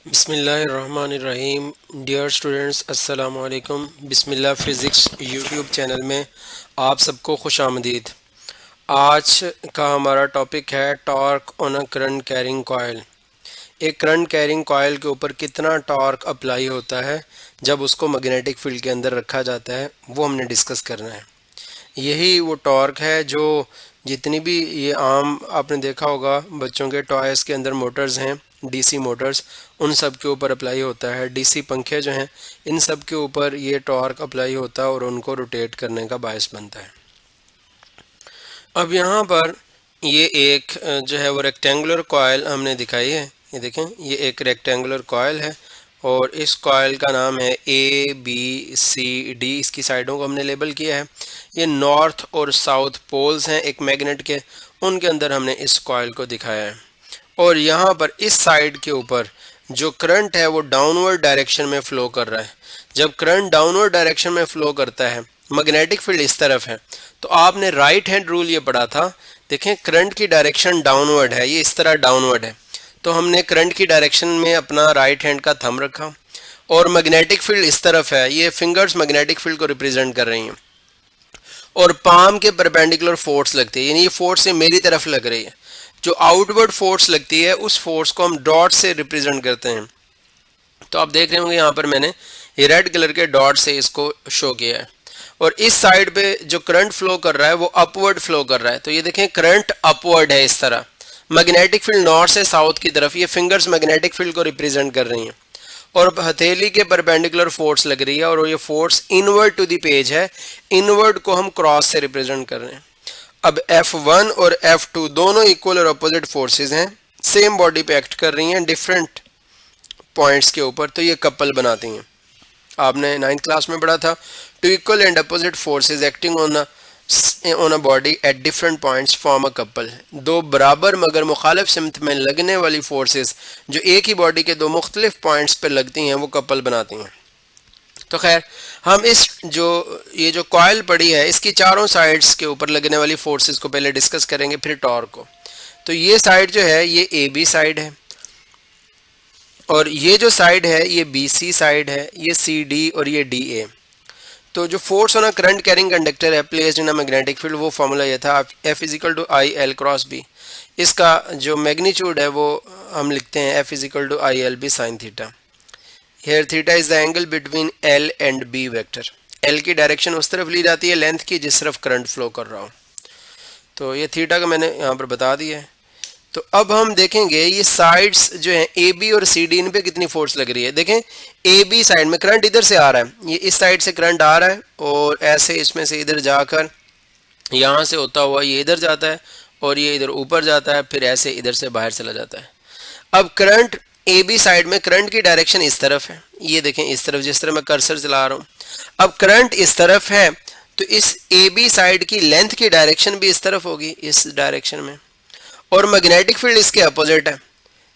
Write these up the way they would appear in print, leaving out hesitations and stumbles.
बिस्मिल्लाहिर्रहमानिर्रहीम। Dear students, अस्सलामु अलैकुम। बिस्मिल्लाह फ़िज़िक्स यूट्यूब चैनल में आप सबको खुश आमदीद। आज का हमारा टॉपिक है torque on a current carrying coil. एक करंट कैरिंग कॉयल के ऊपर कितना टॉर्क अप्लाई होता है जब उसको मैग्नेटिक फील्ड के अंदर रखा जाता है, वो हमने डिस्कस करना है। यही वो टॉर्क है जो जितनी भी ये आम आपने देखा होगा बच्चों के टॉयज़ के अंदर मोटर्स हैं, डीसी मोटर्स, उन सब के ऊपर अप्लाई होता है। डीसी पंखे जो हैं, इन सब के ऊपर ये टॉर्क अप्लाई होता है और उनको रोटेट करने का बायस बनता है। अब यहाँ पर ये एक जो है वो रेक्टेंगुलर कॉयल हमने दिखाई है। ये देखें, ये एक रेक्टेंगुलर कॉयल है और इस कॉयल का नाम है ABCD। इसकी साइडों को हमने लेबल किया है। ये नॉर्थ और साउथ पोल्स हैं एक मैग्नेट के, उनके अंदर हमने इस कॉयल को दिखाया है। और यहाँ पर इस साइड के ऊपर जो करंट है वो डाउनवर्ड डायरेक्शन में फ़्लो कर रहा है। जब करंट डाउनवर्ड डायरेक्शन में फ़्लो करता है, मैग्नेटिक फील्ड इस तरफ है, तो आपने राइट हैंड रूल ये पढ़ा था। देखें, करंट की डायरेक्शन डाउनवर्ड है, ये इस तरह डाउनवर्ड है, तो हमने करंट की डायरेक्शन में अपना राइट हैंड का थंब रखा और मैग्नेटिक फील्ड इस तरफ है, ये फिंगर्स मैग्नेटिक फील्ड को रिप्रेजेंट कर रही हैं और पाम के परपेंडिकुलर फोर्स लगती है, यानी ये फोर्स से मेरी तरफ लग रही है। जो आउटवर्ड फोर्स लगती है उस फोर्स को हम डॉट से रिप्रेजेंट करते हैं। तो आप देख रहे होंगे यहाँ पर मैंने ये रेड कलर के डॉट से इसको शो किया है। और इस साइड पे जो करंट फ्लो कर रहा है वो अपवर्ड फ्लो कर रहा है। तो ये देखें, करंट अपवर्ड है इस तरह, मैग्नेटिक फील्ड नॉर्थ से साउथ की तरफ, ये फिंगर्स मैग्नेटिक फील्ड को रिप्रेजेंट कर रही हैं और हथेली के परपेंडिकुलर फोर्स लग रही है और ये force inward to the page है। इनवर्ड को हम क्रॉस से रिप्रेजेंट कर रहे हैं। अब F1 और F2 दोनों इक्वल और अपोजिट फोर्सेस हैं, सेम बॉडी पे एक्ट कर रही हैं डिफरेंट पॉइंट्स के ऊपर, तो ये कपल बनाती हैं। आपने 9th क्लास में पढ़ा था, two equal and opposite forces acting on a body at different points form a couple. दो बराबर मगर मुखालिफ सिमत में लगने वाली फोर्सेस जो एक ही बॉडी के दो मुख्तलिफ पॉइंट्स पर लगती हैं वो कपल बनाती हैं। तो खैर, हम ये जो कॉयल पड़ी है इसकी चारों साइड्स के ऊपर लगने वाली फोर्सेस को पहले डिस्कस करेंगे, फिर टॉर्क को। तो ये साइड जो है ये AB साइड है और ये जो साइड है ये BC साइड है, ये CD और ये DA। तो जो force on a current carrying conductor है placed in a magnetic field, वो फॉर्मूला ये था F is equal to IL cross B। इसका जो मैग्नीट्यूड है वो हम लिखते हैं F is equal to ILB sine theta. Here theta is the angle between L and B vector. L की डायरेक्शन उस तरफ ली जाती है लेंथ की जिस तरफ करंट फ्लो कर रहा हो। तो ये थीटा का मैंने यहाँ पर बता दिया है। तो अब हम देखेंगे ये साइड्स जो हैं AB और CD, इन पे कितनी फोर्स लग रही है। देखें, AB साइड में करंट इधर से आ रहा है, ये इस साइड से करंट आ रहा है और ऐसे इसमें से इधर जाकर यहाँ से होता हुआ ये इधर जाता है और ये इधर ऊपर जाता है, फिर ऐसे इधर से बाहर चला जाता है। अब करंट AB साइड में करंट की डायरेक्शन इस तरफ है, ये देखें इस तरफ, जिस तरह मैं कर्सर चला रहा हूँ। अब करंट इस तरफ है तो इस AB साइड की लेंथ की डायरेक्शन भी इस तरफ होगी, इस डायरेक्शन में, और मैग्नेटिक फील्ड इसके अपोजिट है,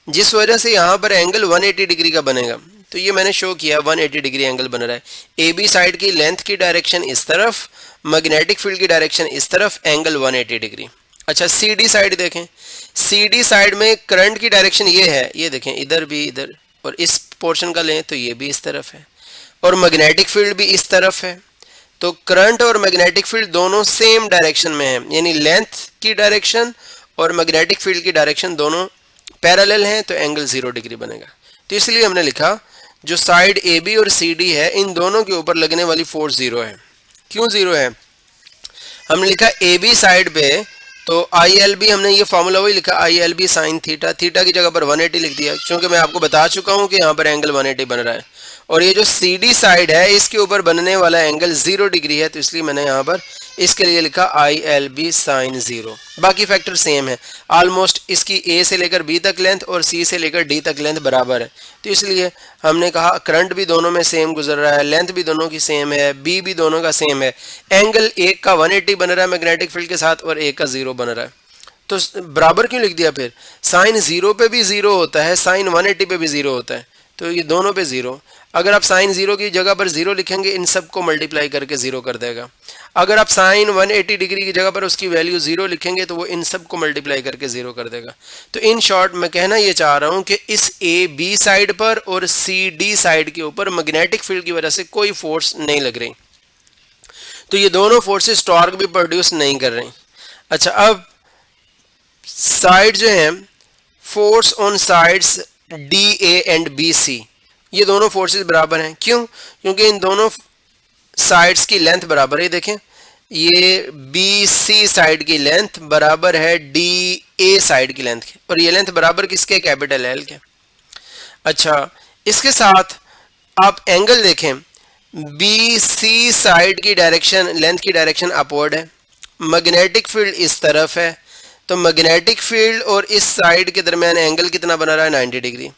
जिस वजह से यहाँ पर एंगल 180 डिग्री का बनेगा। तो ये मैंने शो किया 180 डिग्री एंगल बन रहा है। AB साइड की लेंथ की डायरेक्शन इस तरफ, मैग्नेटिक फील्ड की डायरेक्शन इस तरफ, एंगल 180 डिग्री। अच्छा, CD साइड देखें, CD साइड में करंट की डायरेक्शन ये है, ये देखें इधर भी, इधर, और इस पोर्शन का लें तो ये भी इस तरफ है और मैग्नेटिक फील्ड भी इस तरफ है। तो करंट और मैग्नेटिक फील्ड दोनों सेम डायरेक्शन में है, यानी लेंथ की डायरेक्शन और मैग्नेटिक फील्ड की डायरेक्शन दोनों पैरेलल हैं, तो एंगल 0 डिग्री बनेगा। तो इसलिए हमने लिखा जो साइड AB और CD है इन दोनों के ऊपर लगने वाली फोर्स 0 है। क्यों 0 है? हमने लिखा AB साइड पे तो ILB, हमने ये फॉर्मूला वही लिखा ILB साइन थीटा, थीटा की जगह पर 180 लिख दिया, क्योंकि मैं आपको बता चुका हूँ कि यहाँ पर एंगल 180 बन रहा है। और ये जो CD साइड है इसके ऊपर बनने वाला एंगल 0 डिग्री है, तो इसलिए मैंने यहाँ पर इसके लिए लिखा ILB साइन 0। बाकी फैक्टर सेम है ऑलमोस्ट, इसकी A से लेकर B तक लेंथ और C से लेकर D तक लेंथ बराबर है, तो इसलिए हमने कहा करंट भी दोनों में सेम गुजर रहा है, लेंथ भी दोनों की सेम है, B भी दोनों का सेम है, एंगल एक का 180 बन रहा है मैग्नेटिक फील्ड के साथ और एक का 0 बन रहा है। तो बराबर क्यों लिख दिया? फिर साइन 0 पे भी 0 होता है, साइन 180 पे भी 0 होता है, तो ये दोनों पे 0। अगर आप साइन 0 की जगह पर 0 लिखेंगे इन सब को मल्टीप्लाई करके 0 कर देगा। अगर आप साइन 180 डिग्री की जगह पर उसकी वैल्यू 0 लिखेंगे तो वो इन सब को मल्टीप्लाई करके 0 कर देगा। तो इन शॉर्ट मैं कहना ये चाह रहा हूं कि इस ए बी साइड पर और सी डी साइड के ऊपर मैग्नेटिक फील्ड की वजह से कोई फोर्स नहीं लग रही, तो ये दोनों फोर्सेस टॉर्क भी प्रोड्यूस नहीं कर रही। अच्छा, अब साइड जो है, force on sides D A and B C, ये दोनों फोर्सेस बराबर हैं। क्यों? क्योंकि इन दोनों साइड्स की लेंथ बराबर है। देखें, ये बी सी साइड की लेंथ बराबर है डी ए साइड की लेंथ के, और ये लेंथ बराबर किसके? कैपिटल एल के। अच्छा, इसके साथ आप एंगल देखें, बी सी साइड की डायरेक्शन, लेंथ की डायरेक्शन अपवर्ड है, मैग्नेटिक फील्ड इस तरफ है, तो मैग्नेटिक फील्ड और इस साइड के दरमियान एंगल कितना बना रहा है? 90 डिग्री।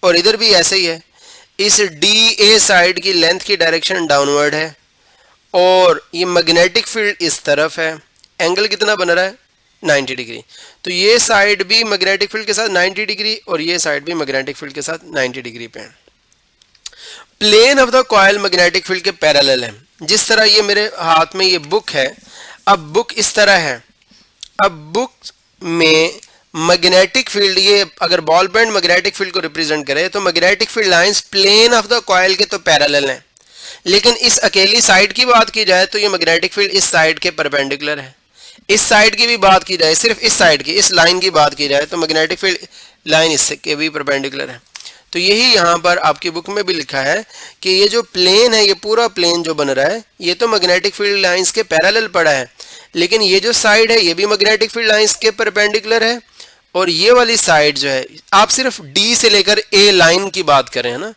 और इधर भी ऐसे ही है, इस डी ए साइड की लेंथ की डायरेक्शन डाउनवर्ड है और ये मैग्नेटिक फील्ड इस तरफ है, एंगल कितना बन रहा है? 90 डिग्री। तो ये साइड भी मैग्नेटिक फील्ड के साथ 90 डिग्री और ये साइड भी मैग्नेटिक फील्ड के साथ 90 डिग्री पे है। Plane of the coil magnetic field के पैरेलल है। जिस तरह ये मेरे हाथ में ये बुक है, अब बुक इस तरह है, अब बुक में मैग्नेटिक फील्ड, ये अगर बॉल पेन मैग्नेटिक फील्ड को रिप्रेजेंट करे तो magnetic field lines plane of the coil के तो पैरेलल हैं, लेकिन इस अकेली साइड की बात की जाए तो ये मैग्नेटिक फील्ड इस साइड के परपेंडिकुलर है। इस साइड की भी बात की जाए, सिर्फ इस साइड की, इस लाइन की बात की जाए तो मैग्नेटिक फील्ड लाइन इसके भी परपेंडिकुलर है। तो यही यहाँ पर आपकी बुक में भी लिखा है कि ये जो प्लेन है, ये पूरा प्लेन जो बन रहा है, ये तो मैग्नेटिक फील्ड लाइंस के पैरेलल पड़ा है, लेकिन ये जो साइड है ये भी मैग्नेटिक फील्ड लाइंस के परपेंडिकुलर है, और ये वाली साइड जो है, आप सिर्फ डी से लेकर ए लाइन की बात करें, है ना,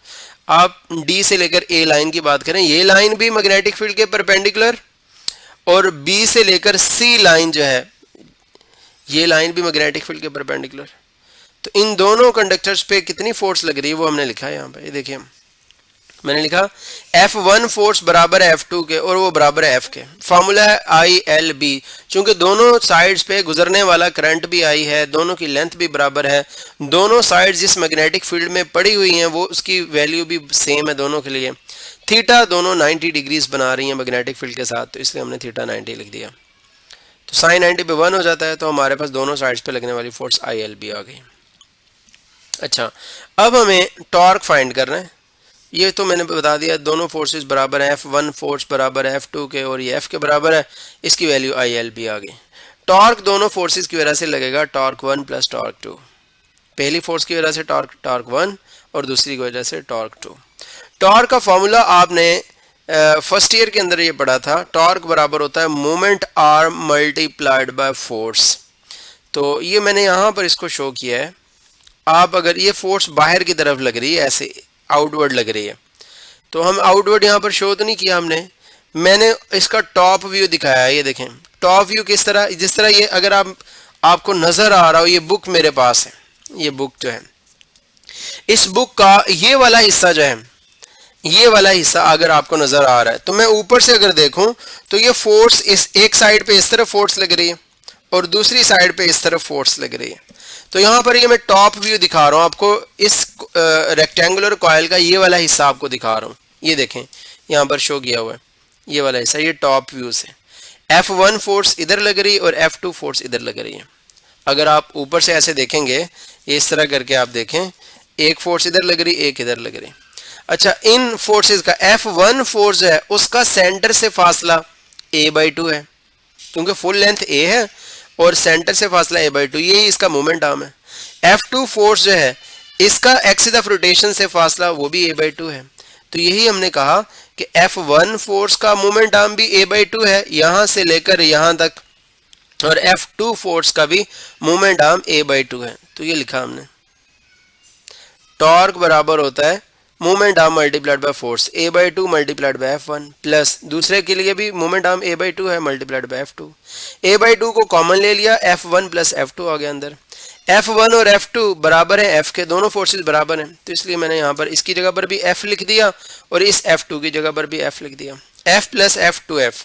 आप डी से लेकर ए लाइन की बात करें, ये लाइन भी मैग्नेटिक फील्ड के परपेंडिकुलर, और बी से लेकर सी लाइन जो है, ये लाइन भी मैग्नेटिक फील्ड के परपेंडिकुलर। तो इन दोनों कंडक्टर्स पे कितनी फोर्स लग रही है वो हमने लिखा है यहाँ पे। ये देखिए, मैंने लिखा F1 फोर्स बराबर है F2 के और वो बराबर है F के। फार्मूला है ILB। चूंकि दोनों साइड्स पे गुजरने वाला करंट भी I है, दोनों की लेंथ भी बराबर है, दोनों साइड्स जिस मैग्नेटिक फील्ड में पड़ी हुई हैं वो उसकी वैल्यू भी सेम है दोनों के लिए। थीटा दोनों 90 डिग्रीज बना रही हैं मैग्नेटिक फील्ड के साथ, तो इसलिए हमने थीटा 90 लिख दिया। तो साइन 90 पे 1 हो जाता है, तो हमारे पास दोनों साइड्स पे लगने वाली फोर्स ILB आ गई। अच्छा, अब हमें टॉर्क फाइंड करना है। ये तो मैंने बता दिया, दोनों फोर्सेस बराबर है, F1 फोर्स बराबर है F2 के और ये F के बराबर है, इसकी वैल्यू ILB आ गई। टॉर्क दोनों फोर्सेस की वजह से लगेगा टॉर्क 1 प्लस टॉर्क 2। पहली फोर्स की वजह से टॉर्क 1 और दूसरी की वजह से टॉर्क 2। टॉर्क का फॉर्मूला आपने फर्स्ट ईयर के अंदर ये पढ़ा था, टॉर्क बराबर होता है moment R multiplied by force. तो ये मैंने यहाँ पर इसको शो किया है। आप अगर ये फोर्स बाहर की तरफ लग रही है, ऐसे आउटवर्ड लग रही है, तो हम आउटवर्ड यहाँ पर शो तो नहीं किया हमने, मैंने इसका टॉप व्यू दिखाया है। ये देखें टॉप व्यू किस तरह, जिस तरह ये अगर आपको नजर आ रहा हो, ये बुक मेरे पास है, ये बुक जो है, इस बुक का ये वाला हिस्सा जो है, ये वाला हिस्सा अगर आपको नजर आ रहा है, तो मैं ऊपर से अगर देखूं तो ये फोर्स इस एक साइड पे इस तरफ फोर्स लग रही है और दूसरी साइड पे इस तरफ फोर्स लग रही है। तो यहाँ पर ये मैं टॉप व्यू दिखा रहा हूँ आपको, इस रेक्टेंगुलर कॉइल का ये वाला हिस्सा आपको दिखा रहा हूँ। ये देखें यहाँ पर शो किया हुआ है, ये वाला हिस्सा, ये टॉप व्यू से F1 फोर्स इधर लग रही है और F2 फोर्स इधर लग रही है। अगर आप ऊपर से ऐसे देखेंगे, ये इस तरह करके आप देखें, एक फोर्स इधर लग रही, एक इधर लग रही। अच्छा, इन फोर्सेस का F1 फोर्स है, उसका सेंटर से फासला a/2 है, क्योंकि फुल लेंथ a है और सेंटर से फासला a/2, यही इसका मोमेंट आर्म है। F2 फोर्स जो है, इसका एक्सिस ऑफ रोटेशन से फासला वो भी a/2 है। तो यही हमने कहा कि F1 फोर्स का मोमेंट आर्म भी a/2 है यहां से लेकर यहां तक, और F2 फोर्स का भी मोमेंट आर्म a/2 है। तो ये लिखा हमने, टॉर्क बराबर होता है moment arm multiplied by force a/2 multiplied by F1, plus दूसरे के लिए भी मोमेंट आर्म a/2 है मल्टीप्लाइड बाय F2। a/2 को कॉमन ले लिया, F1 प्लस F2 आ गया अंदर। F1 और F2 बराबर है F के, दोनों फोर्सेस बराबर हैं, तो इसलिए मैंने यहाँ पर इसकी जगह पर भी F लिख दिया और इस F2 की जगह पर भी F लिख दिया, F प्लस F2F।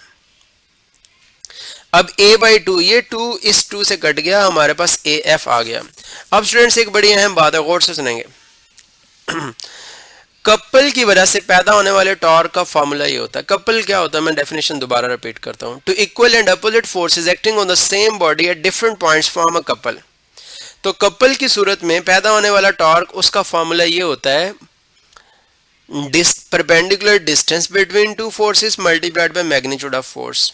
अब a/2, ये 2 इस 2 से कट गया, हमारे पास AF आ गया। अब स्टूडेंट्स एक बड़ी अहम बात है, गौर से सुनेंगे। कपल की वजह से पैदा होने वाले टॉर्क का फॉर्मूला ये होता है। कपल क्या होता है, मैं डेफिनेशन दोबारा रिपीट करता हूं। Two equal and opposite forces acting on the same body at different points form a couple. तो कपल की सूरत में पैदा होने वाला टॉर्क, उसका फॉर्मूला ये होता है perpendicular distance between two forces multiplied by magnitude of force.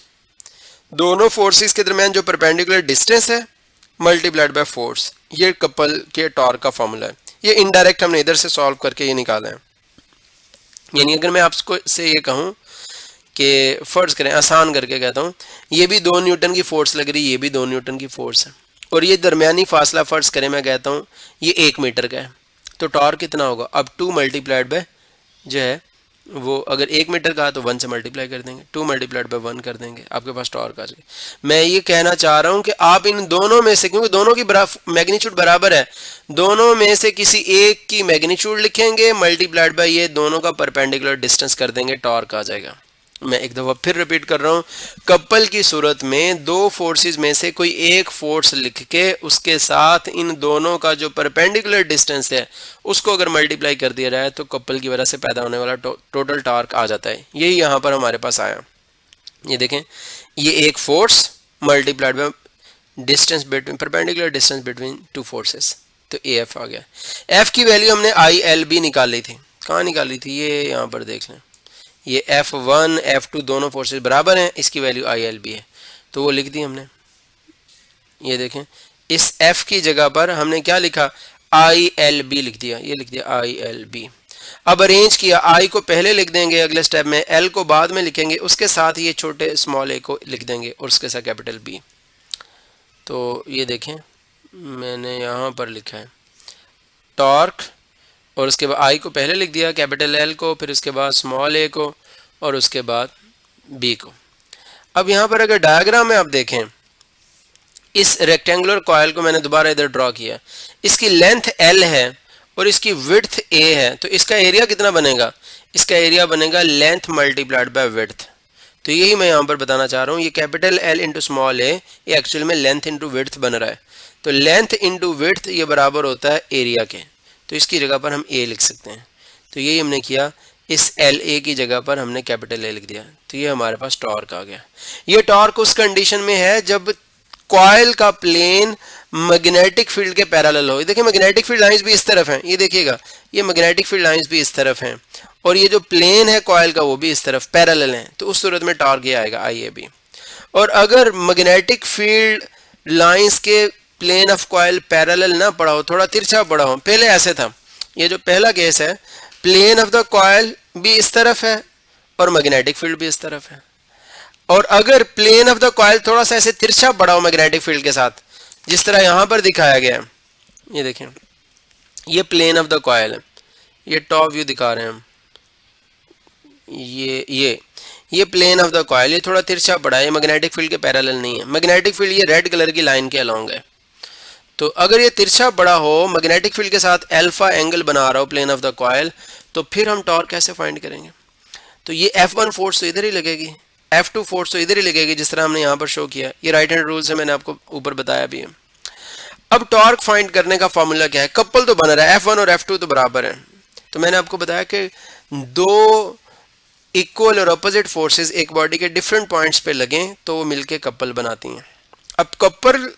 दोनों फोर्सेस के दरमियान जो परपेंडिकुलर डिस्टेंस है मल्टीप्लाइड बाय फोर्स, ये कपल के टॉर्क का फॉर्मूला है। ये इनडायरेक्ट हमने इधर से सॉल्व करके ये निकाला है। यानी अगर मैं आपको से ये कहूं कि फर्ज करें, आसान करके कहता हूं, ये भी 2 न्यूटन की फोर्स लग रही है, ये भी 2 न्यूटन की फोर्स है, और ये दरमियानी फासला फर्ज करें मैं कहता हूं ये 1 मीटर का है, तो टॉर्क कितना होगा? अब 2 मल्टीप्लाइड बाय जो है वो, अगर 1 मीटर का तो 1 से मल्टीप्लाई कर देंगे, 2 मल्टीप्लाइड बाय 1 कर देंगे, आपके पास टॉर्क आ जाएगी। मैं ये कहना चाह रहा हूं कि आप इन दोनों में से, क्योंकि दोनों की मैग्नीट्यूड बराबर है, दोनों में से किसी एक की मैग्नीट्यूड लिखेंगे, मल्टीप्लाइड बाय ये दोनों का परपेंडिकुलर डिस्टेंस कर देंगे, टॉर्क आ जाएगा। मैं एक दफा फिर रिपीट कर रहा हूं, कपल की सूरत में 2 फोर्सेस में से कोई एक फोर्स लिख के उसके साथ इन दोनों का जो परपेंडिकुलर डिस्टेंस है उसको अगर मल्टीप्लाई कर दिया जाए तो कपल की वजह से पैदा होने वाला टोटल टॉर्क आ जाता है। यही यहां पर हमारे पास आया। ये देखें, ये एक force multiplied by distance between, perpendicular distance between 2 forces, तो AF आ गया। F की वैल्यू हमने ILB निकाली थी। कहाँ निकाली थी? ये यहाँ पर देख लें, ये F1 F2 दोनों फोर्सेस बराबर हैं, इसकी वैल्यू ILB है, तो वो लिख दी हमने। ये देखें, इस F की जगह पर हमने क्या लिखा? ILB लिख दिया, ये लिख दिया ILB। अब अरेंज किया, I को पहले लिख देंगे अगले स्टेप में, L को बाद में लिखेंगे, उसके साथ ये छोटे स्मॉल a को लिख देंगे और उसके साथ कैपिटल B। तो ये देखें, मैंने यहाँ पर लिखा है टॉर्क, और उसके बाद I को पहले लिख दिया, कैपिटल L को, फिर उसके बाद स्मॉल a को, और उसके बाद B को। अब यहाँ पर अगर डायग्राम में आप देखें, इस रेक्टेंगुलर कॉइल को मैंने दोबारा इधर ड्रॉ किया, इसकी लेंथ L है और इसकी विड्थ A है, तो इसका एरिया कितना बनेगा? इसका एरिया बनेगा लेंथ मल्टीप्लाइड बाय विड्थ। तो यही मैं यहाँ पर बताना चाह रहा हूँ, ये capital L into small a, ये एक्चुअल में लेंथ इंटू विड्थ बन रहा है, तो लेंथ इंटू विड्थ ये बराबर होता है एरिया के, तो इसकी जगह पर हम A लिख सकते हैं। तो यही हमने किया, इस LA की जगह पर हमने कैपिटल A लिख दिया, तो ये हमारे पास टॉर्क आ गया। ये टॉर्क उस कंडीशन में है जब कॉइल का प्लेन मैग्नेटिक फील्ड के पैरेलल हो। देखिए, मैग्नेटिक फील्ड लाइंस भी इस तरफ हैं, ये देखिएगा, ये मैग्नेटिक फील्ड लाइंस भी इस तरफ हैं, और ये जो प्लेन है कॉइल का वो भी इस तरफ पैरेलल हैं, तो उस सूरत में टॉर्क ये आएगा IAB। और अगर मैग्नेटिक फील्ड लाइंस के प्लेन ऑफ कॉइल पैरेलल ना पड़ा हो, थोड़ा तिरछा पड़ा हो, पहले ऐसे था, ये जो पहला केस है, प्लेन ऑफ द कॉइल भी इस तरफ है और मैग्नेटिक फील्ड भी इस तरफ है, और अगर प्लेन ऑफ द कॉइल थोड़ा सा ऐसे तिरछा पड़ा हो मैग्नेटिक फील्ड के साथ, जिस तरह यहां पर दिखाया गया है, ये देखें, ये प्लेन ऑफ द कॉइल है, ये टॉप व्यू दिखा रहे हैं हम, ये प्लेन ऑफ द कॉइल, ये थोड़ा तिरछा पड़ा है, ये मैग्नेटिक फील्ड के पैरेलल नहीं है, मैग्नेटिक फील्ड ये रेड कलर की लाइन के अलोंग है। तो अगर ये तिरछा पड़ा हो, मैग्नेटिक फील्ड के साथ अल्फा एंगल बना रहा हो प्लेन ऑफ द कॉइल, तो फिर हम टॉर्क कैसे फाइंड करेंगे? तो ये F1 फोर्स तो इधर ही लगेगी, F2 फोर्स तो इधर ही लगेगी, जिस तरह हमने यहाँ पर शो किया। ये राइट हैंड रूल से मैंने आपको ऊपर बताया भी है। अब टॉर्क फाइंड करने का फॉर्मूला क्या है? कपल तो बन रहा है, F1 और F2 तो बराबर है, तो मैंने आपको बताया कि 2 इक्वल और अपोजिट फोर्सेस एक बॉडी के डिफरेंट पॉइंट्स पे लगें तो वो मिलके कपल बनाती हैं। अब कपल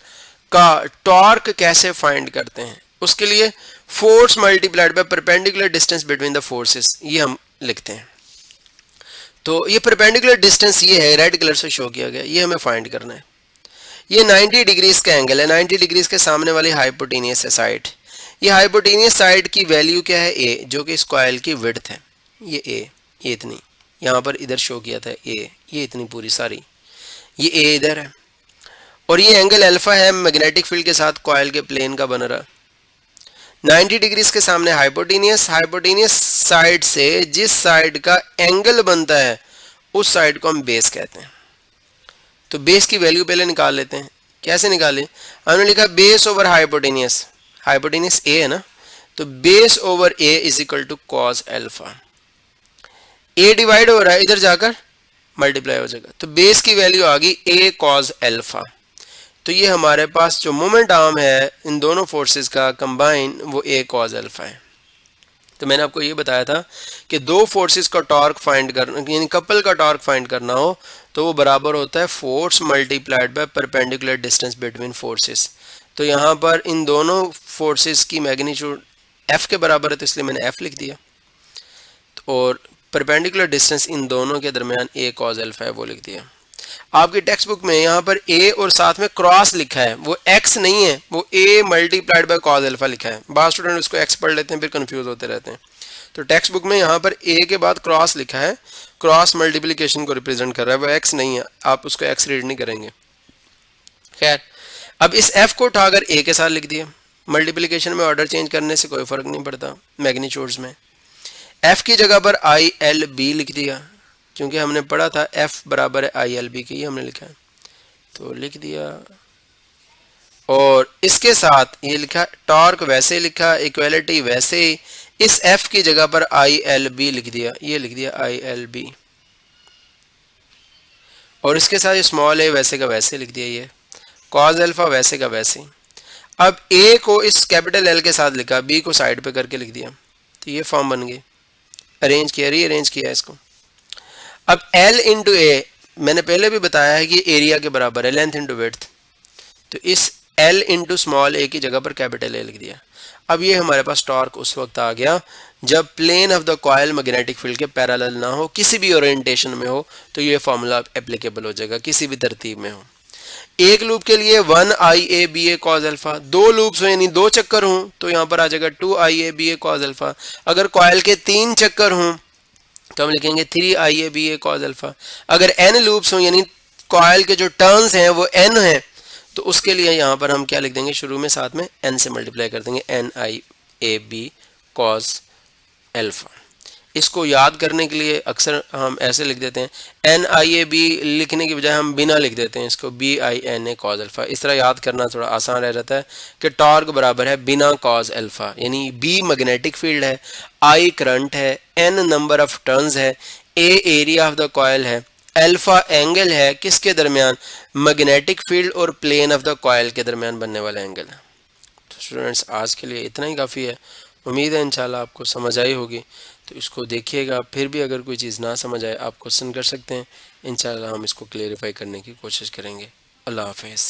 का टॉर्क कैसे फाइंड करते हैं? उसके लिए force multiplied by perpendicular distance between the forces, ये हम लिखते हैं। तो ये परपेंडिकुलर डिस्टेंस ये है, रेड कलर से शो किया गया, ये हमें फाइंड करना है। ये 90 डिग्रीज का एंगल है, 90 डिग्रीज के सामने वाली हाइपोटेनियस है साइड। ये हाइपोटेनियस साइड की वैल्यू क्या है? A, जो कि इस कॉइल की विड्थ है, ये A, ये इतनी, यहाँ पर इधर शो किया था A, ये इतनी पूरी सारी, ये A इधर है, और ये एंगल अल्फा है, मैग्नेटिक फील्ड के साथ कॉइल के प्लेन का बन रहा। 90 डिग्रीज के सामने हाइपोटेनियस, हाइपोटेनियस साइड से जिस साइड का एंगल बनता है उस साइड को हम बेस कहते हैं। तो बेस की वैल्यू पहले निकाल लेते हैं। कैसे निकालें? हमने लिखा base over hypotenuse, hypotenuse A है ना, तो base over A is equal to cos alpha. A divide हो रहा है, इधर जाकर मल्टीप्लाई हो जाएगा, तो बेस की वैल्यू आ गई A कॉस अल्फा। तो ये हमारे पास जो मोमेंट आर्म है इन दोनों फोर्सेस का कंबाइन, वो A कॉस अल्फा है। तो मैंने आपको ये बताया था कि दो फोर्सेस का टॉर्क फाइंड करना, यानी कपल का टॉर्क फाइंड करना हो तो वो बराबर होता है force multiplied by perpendicular distance between forces. तो यहाँ पर इन दोनों फोर्सेस की मैग्नीट्यूड एफ के बराबर है, तो इसलिए मैंने एफ लिख दिया, और परपेंडिकुलर डिस्टेंस इन दोनों के दरमियान ए कॉज अल्फा है वो लिख दिया। आपकी टेक्स्ट बुक में यहाँ पर ए और साथ में क्रॉस लिखा है, वो एक्स नहीं है, वो ए मल्टीप्लाइड बाय कॉज अल्फा लिखा है। बाद स्टूडेंट उसको एक्स पढ़ लेते हैं फिर कंफ्यूज होते रहते हैं। तो टेक्स्ट बुक में यहाँ पर ए के बाद क्रॉस लिखा है, क्रॉस मल्टीप्लिकेशन को रिप्रेजेंट कर रहा है, वो एक्स नहीं है, आप उसको एक्स रीड नहीं करेंगे। खैर, अब इस एफ को उठाकर ए के साथ लिख दिया। मल्टीप्लिकेशन में ऑर्डर चेंज करने से कोई फर्क नहीं पड़ता मैग्नीट्यूड्स में। एफ की जगह पर आई एल बी लिख दिया, क्योंकि हमने पढ़ा था एफ बराबर है आई एल बी के, ये हमने लिखा है तो लिख दिया। और इसके साथ ये लिखा टॉर्क वैसे लिखा, इक्वलिटी वैसे, इस एफ की जगह पर आई एल बी लिख दिया, ये लिख दिया आई एल बी। और इसके साथ स्मॉल ए वैसे का वैसे लिख दिया, ये कॉज अल्फा वैसे का वैसे। अब ए को इस कैपिटल एल के साथ लिखा, बी को साइड पे करके लिख दिया, तो ये फॉर्म बन गई। अरेंज किया, रीअरेंज किया इसको। अब L इंटू ए मैंने पहले भी बताया है कि एरिया के बराबर है, लेंथ इंटू विड्थ, तो इस L इंटू स्मॉल ए की जगह पर कैपिटल ए लिख दिया। अब ये हमारे पास टॉर्क उस वक्त आ गया जब plane of the coil magnetic field के पैरेलल ना हो, किसी भी ओरिएंटेशन में हो, तो ये फॉर्मूला एप्लीकेबल हो जाएगा, किसी भी तरतीब में हो। एक लूप के लिए 1 I A B A cos alpha, दो लूप्स हो यानी दो चक्कर हों तो यहाँ पर आ जाएगा 2 I A B A cos alpha. अगर कॉइल के 3 चक्कर हों तो हम लिखेंगे 3 I A B A cos alpha. अगर n लूप्स हों यानी कॉइल के जो टर्न्स हैं वो n हैं, तो उसके लिए यहाँ पर हम क्या लिख देंगे, शुरू में साथ में n से मल्टीप्लाई कर देंगे, n I A B cos alpha. इसको याद करने के लिए अक्सर हम ऐसे लिख देते हैं, एन आई ए बी लिखने की बजाय हम बिना लिख देते हैं इसको, B I N A cos alpha. इस तरह याद करना थोड़ा आसान रह जाता है कि टॉर्क बराबर है बिना कॉज अल्फा, यानी बी मैग्नेटिक फील्ड है, आई करंट है, एन नंबर ऑफ टर्न्स है, ए एरिया ऑफ द कॉइल है, अल्फा एंगल है किसके दरमियान, मैग्नेटिक फील्ड और प्लेन ऑफ द कॉइल के दरमियान बनने वाला एंगल है। तो स्टूडेंट्स आज के लिए इतना ही काफ़ी है, उम्मीद है इंशाल्लाह आपको समझ आई होगी। तो इसको देखिएगा, फिर भी अगर कोई चीज़ ना समझ आए आप क्वेश्चन कर सकते हैं, इंशाल्लाह हम इसको क्लेरिफाई करने की कोशिश करेंगे। अल्लाह हाफ़िज़।